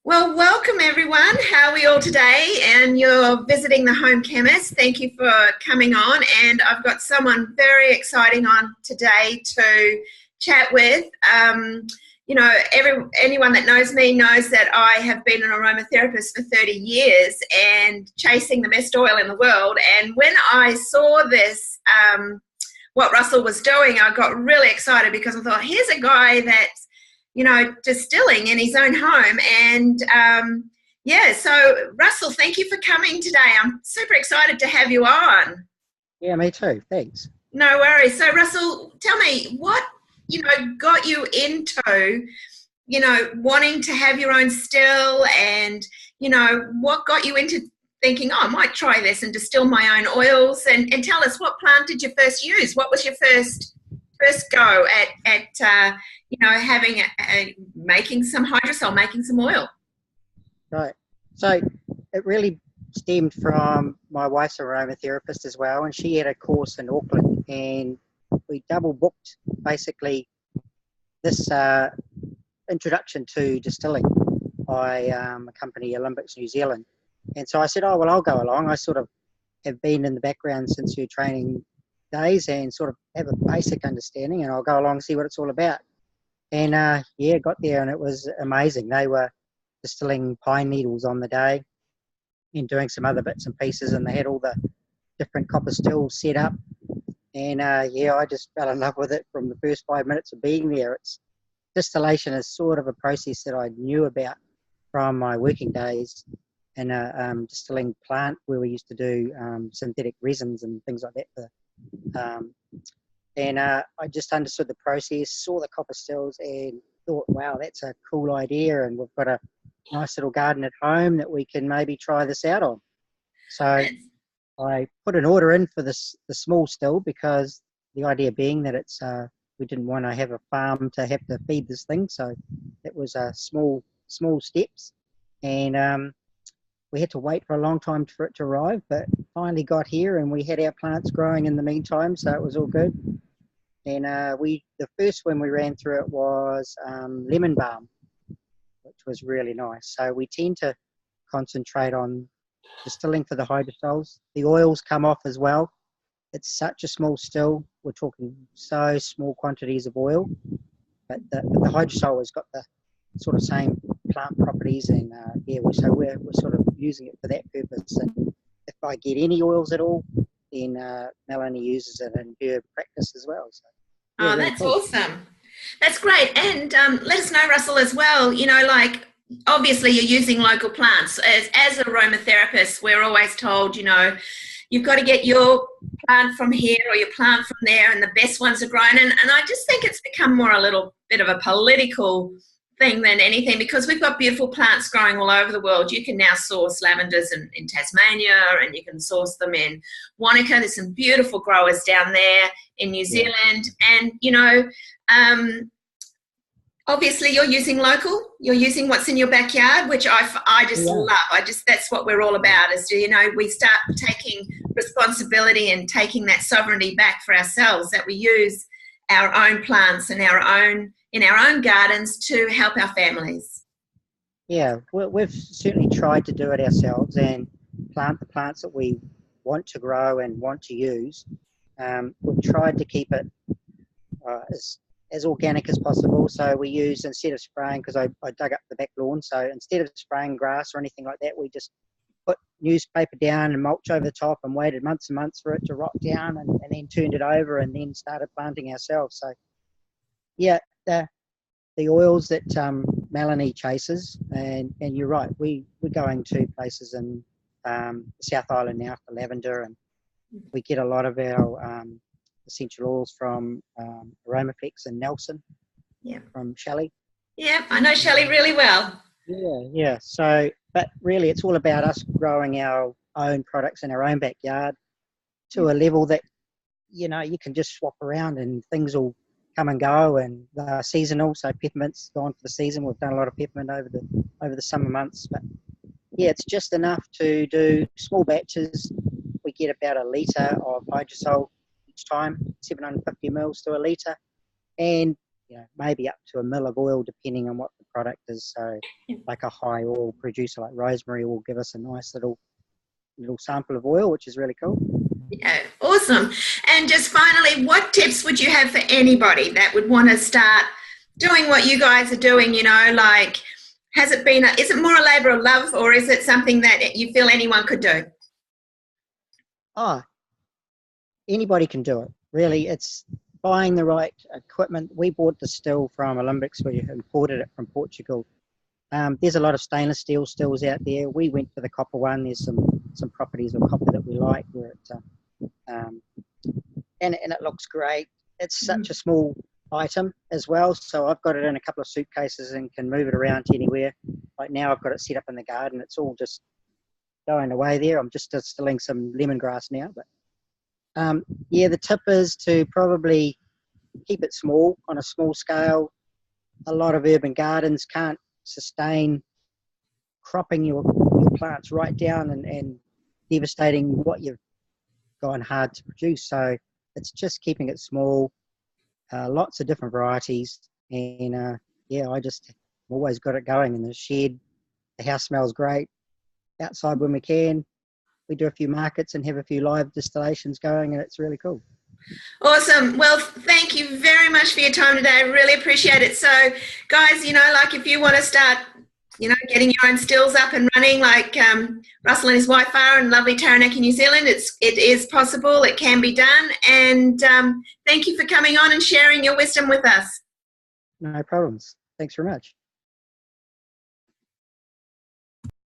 Well, welcome everyone. How are we all today? And you're visiting the Home Chemist. Thank you for coming on. And I've got someone very exciting on today to chat with. Anyone that knows me knows that I have been an aromatherapist for 30 years and chasing the best oil in the world. And when I saw this, what Russell was doing, I got really excited because I thought, here's a guy that's distilling in his own home. And so Russell, thank you for coming today. I'm super excited to have you on. Yeah, me too. Thanks. No worries. So Russell, tell me what, got you into, wanting to have your own still and, what got you into thinking, oh, I might try this and distill my own oils and tell us what plant did you first use? What was your first go at having making some hydrosol, making some oil? Right. So it really stemmed from my wife's aromatherapist as well, and she had a course in Auckland, and we double booked basically this introduction to distilling by a company, Olympics New Zealand. And so I said, oh, well, I'll go along. I sort of have been in the background since her training days and sort of have a basic understanding, and I'll go along and see what it's all about. And got there and it was amazing. They were distilling pine needles on the day and doing some other bits and pieces, and they had all the different copper stills set up. And I just fell in love with it from the first 5 minutes of being there. Distillation is sort of a process that I knew about from my working days in a distilling plant where we used to do synthetic resins and things like that I just understood the process, saw the copper stills and thought, wow, that's a cool idea, and we've got a nice little garden at home that we can maybe try this out on. So I put an order in for the small still, because the idea being that it's we didn't want to have a farm to have to feed this thing, so it was small steps, and we had to wait for a long time for it to arrive, but finally got here, and we had our plants growing in the meantime, so it was all good. And the first one we ran through it was lemon balm, which was really nice. So we tend to concentrate on distilling for the hydrosols. The oils come off as well. It's such a small still. We're talking so small quantities of oil, but the hydrosol has got the sort of same plant properties, and we're sort of using it for that purpose. And if I get any oils at all, then Melanie uses it in her practice as well. So, really that's cool. Awesome. That's great. And let us know, Russell, as well, obviously you're using local plants. As aromatherapists, we're always told, you've got to get your plant from here or your plant from there, and the best ones are grown. And I just think it's become more a little bit of a political thing than anything, because we've got beautiful plants growing all over the world. You can now source lavenders in Tasmania, and you can source them in Wanaka. There's some beautiful growers down there in New Zealand. And obviously you're using local, you're using what's in your backyard, which I just love. That's what we're all about, is we start taking responsibility and taking that sovereignty back for ourselves, that we use our own plants and in our own gardens to help our families. Yeah, we've certainly tried to do it ourselves and plant the plants that we want to grow and want to use. We've tried to keep it as organic as possible. So we use, instead of spraying, because I dug up the back lawn, so instead of spraying grass or anything like that, we just put newspaper down and mulch over the top and waited months and months for it to rot down, and then turned it over and then started planting ourselves. So yeah, the oils that Melanie chases, and you're right, we're going to places in the South Island now for lavender, and we get a lot of our essential oils from Aromaflex and Nelson, from Shelley. Yeah, I know Shelley really well. Yeah. So, but really it's all about us growing our own products in our own backyard to a level that, you can just swap around and things will come and go, and they're seasonal. So peppermint's gone for the season. We've done a lot of peppermint over the summer months, but yeah, it's just enough to do small batches. We get about a litre of hydrosol each time, 750 mils to a litre, and maybe up to a mil of oil depending on what the product is. So like a high oil producer like Rosemary will give us a nice little sample of oil, which is really cool. Yeah, awesome. And just finally, what tips would you have for anybody that would want to start doing what you guys are doing? You know, like, is it more a labour of love, or is it something that you feel anyone could do? Anybody can do it. Really, it's buying the right equipment. We bought the still from Olympics. We imported it from Portugal. There's a lot of stainless steel stills out there. We went for the copper one. There's some properties of copper that we like, where and it looks great. It's such a small item as well, so I've got it in a couple of suitcases and can move it around to anywhere. Like now I've got it set up in the garden. It's all just going away there. I'm just distilling some lemongrass now, but the tip is to probably keep it small, on a small scale. A lot of urban gardens can't sustain cropping your plants right down and devastating what you've gone hard to produce. So it's just keeping it small, lots of different varieties, and I just always got it going in the shed. The house smells great. Outside when we can, we do a few markets and have a few live distillations going, and it's really cool. Awesome. Well, thank you very much for your time today. I really appreciate it. So, guys, like if you want to start, getting your own stills up and running, like Russell and his wife are in lovely Taranaki, New Zealand, it is possible. It can be done. And thank you for coming on and sharing your wisdom with us. No problems. Thanks very much.